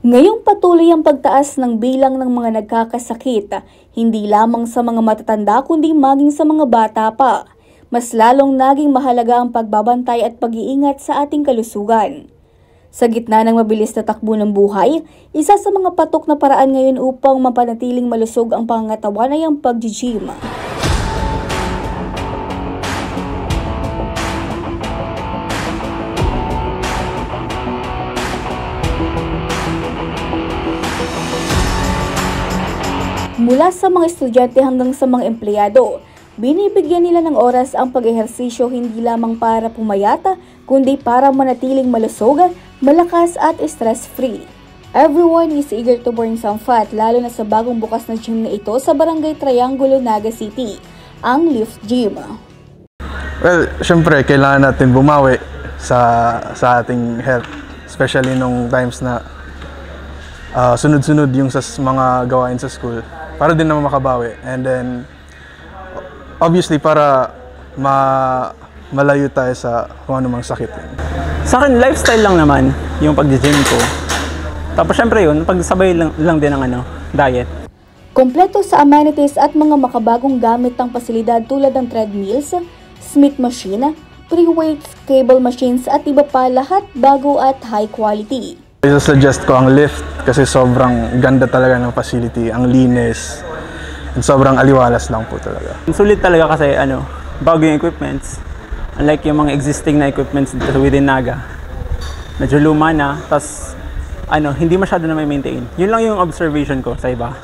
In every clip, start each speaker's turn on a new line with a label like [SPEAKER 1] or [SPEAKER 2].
[SPEAKER 1] Ngayong patuloy ang pagtaas ng bilang ng mga nagkakasakit, hindi lamang sa mga matatanda kundi maging sa mga bata pa. Mas lalong naging mahalaga ang pagbabantay at pag-iingat sa ating kalusugan. Sa gitna ng mabilis na takbo ng buhay, isa sa mga patok na paraan ngayon upang mapanatiling malusog ang pangangatawan ay ang pag-gym. Mula sa mga estudyante hanggang sa mga empleyado, binibigyan nila ng oras ang pag-ehersisyo hindi lamang para pumayata, kundi para manatiling malusog, malakas at stress-free. Everyone is eager to burn some fat, lalo na sa bagong bukas na gym na ito sa Barangay Triangulo, Naga City, ang Lift Gym.
[SPEAKER 2] Well, syempre, kailangan natin bumawi sa ating health, especially nung times na sunod-sunod yung sa mga gawain sa school. Para din naman makabawi. And then, obviously, para malayo tayo sa kung anumang sakit.
[SPEAKER 3] Sa akin, lifestyle lang naman yung pag-gym ko. Tapos syempre yun, pagsabay lang din ng diet.
[SPEAKER 1] Kompleto sa amenities at mga makabagong gamit ng pasilidad tulad ng treadmills, Smith machine, pre-weights, cable machines at iba pa, lahat bago at high quality.
[SPEAKER 2] I-suggest ko ang lift kasi sobrang ganda talaga ng facility, ang linis, and sobrang aliwalas lang po talaga.
[SPEAKER 3] Sulit talaga kasi bago yung equipments. Unlike yung mga existing na equipments dito within Naga. Medyo luma na, tas hindi masyado na may maintain. Yun lang yung observation ko sa iba.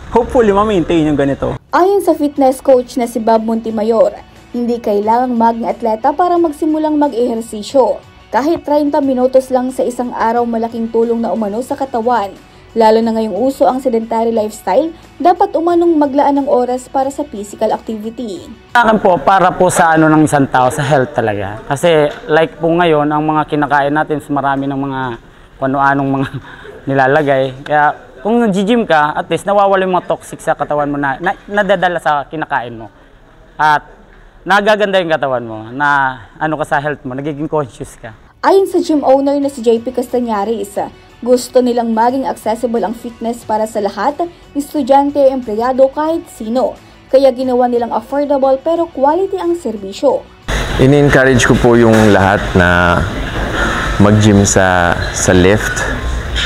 [SPEAKER 3] Hopefully ma-maintain yung ganito.
[SPEAKER 1] Ayon sa fitness coach na si Bob Montemayor, hindi kailangang maging atleta para magsimulang mag-ehersisyo. Kahit 30 minutos lang sa isang araw, malaking tulong na umano sa katawan. Lalo na ngayong uso ang sedentary lifestyle, dapat umanong maglaan ng oras para sa physical activity.
[SPEAKER 4] Akin po, para po sa ng isang tao, sa health talaga. Kasi like po ngayon, ang mga kinakain natin, marami ng mga ano-anong mga nilalagay. Kaya kung nag-gym ka, at least nawawala yung mga toxic sa katawan mo na nadadala sa kinakain mo. At nagaganda yung katawan mo, na ka sa health mo, nagiging conscious ka.
[SPEAKER 1] Ayon sa gym owner na si JP Castañares, gusto nilang maging accessible ang fitness para sa lahat, estudyante, empleyado, kahit sino. Kaya ginawa nilang affordable pero quality ang serbisyo.
[SPEAKER 5] Ini-encourage ko po yung lahat na mag-gym sa lift.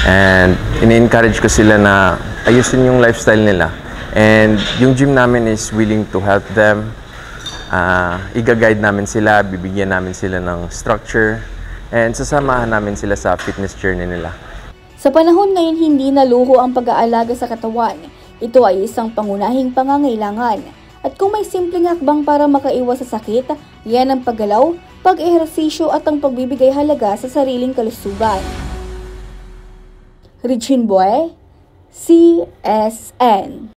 [SPEAKER 5] And ini-encourage ko sila na ayusin yung lifestyle nila. And yung gym namin is willing to help them. Iga-guide namin sila, bibigyan namin sila ng structure, and sasamahan namin sila sa fitness journey nila.
[SPEAKER 1] Sa panahon ngayon, hindi na luho ang pag-aalaga sa katawan. Ito ay isang pangunahing pangangailangan. At kung may simpleng hakbang para makaiwas sa sakit, yan ang paggalaw, pag-ehersisyo at ang pagbibigay halaga sa sariling kalusugan. Regine Boy, CSN.